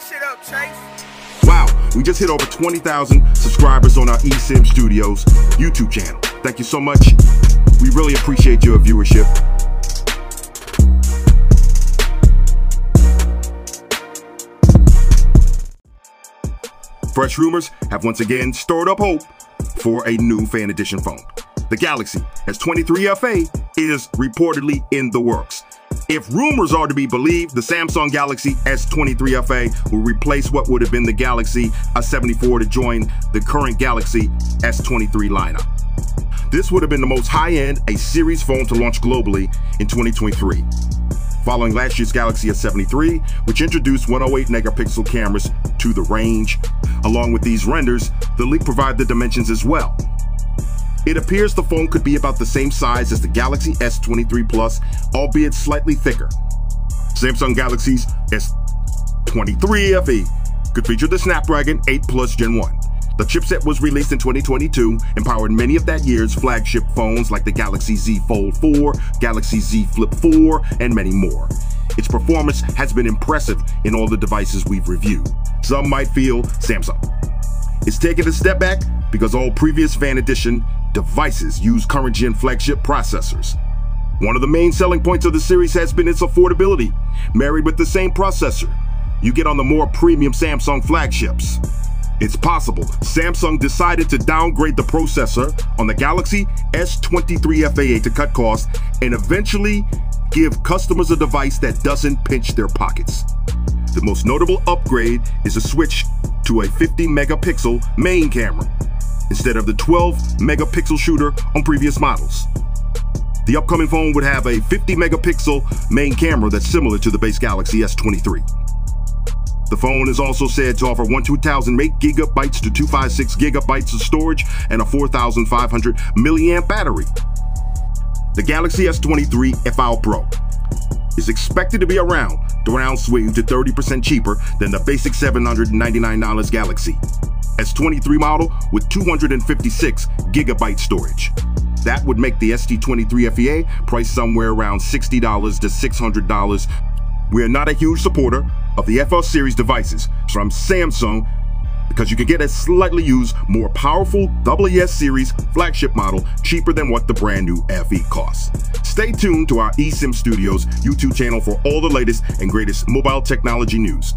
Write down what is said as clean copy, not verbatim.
that shit up, Chase. Wow, we just hit over 20,000 subscribers on our eSIM Studios YouTube channel. Thank you so much. We really appreciate your viewership. Fresh rumors have once again stirred up hope for a new fan edition phone. The Galaxy S23 FA is reportedly in the works. If rumors are to be believed, the Samsung Galaxy S23 FA will replace what would have been the Galaxy S74 to join the current Galaxy S23 lineup. This would have been the most high-end A-series phone to launch globally in 2023. Following last year's Galaxy S73, which introduced 108 megapixel cameras to the range. Along with these renders, the leak provided the dimensions as well. It appears the phone could be about the same size as the Galaxy S23 Plus, albeit slightly thicker. Samsung Galaxy's S23 FE could feature the Snapdragon 8 Plus Gen 1. The chipset was released in 2022 and powered many of that year's flagship phones like the Galaxy Z Fold 4, Galaxy Z Flip 4, and many more. Its performance has been impressive in all the devices we've reviewed. Some might feel Samsung is taking a step back because all previous fan edition devices use current gen flagship processors. One of the main selling points of the series has been its affordability. Married with the same processor, you get on the more premium Samsung flagships. It's possible Samsung decided to downgrade the processor on the Galaxy S23 FA to cut costs and eventually give customers a device that doesn't pinch their pockets. The most notable upgrade is a switch to a 50 megapixel main camera instead of the 12 megapixel shooter on previous models. The upcoming phone would have a 50 megapixel main camera that's similar to the base Galaxy S23. The phone is also said to offer 1,208 gigabytes to 256 gigabytes of storage and a 4,500 milliamp battery. The Galaxy S23 FE Pro is expected to be around the round swing to 30% cheaper than the basic $799 Galaxy S23 model with 256 gigabyte storage. That would make the S23 FE priced somewhere around $60 to $600. We are not a huge supporter of the FL series devices from Samsung because you can get a slightly used, more powerful AAS series flagship model cheaper than what the brand new FE costs. Stay tuned to our eSIM Studios YouTube channel for all the latest and greatest mobile technology news.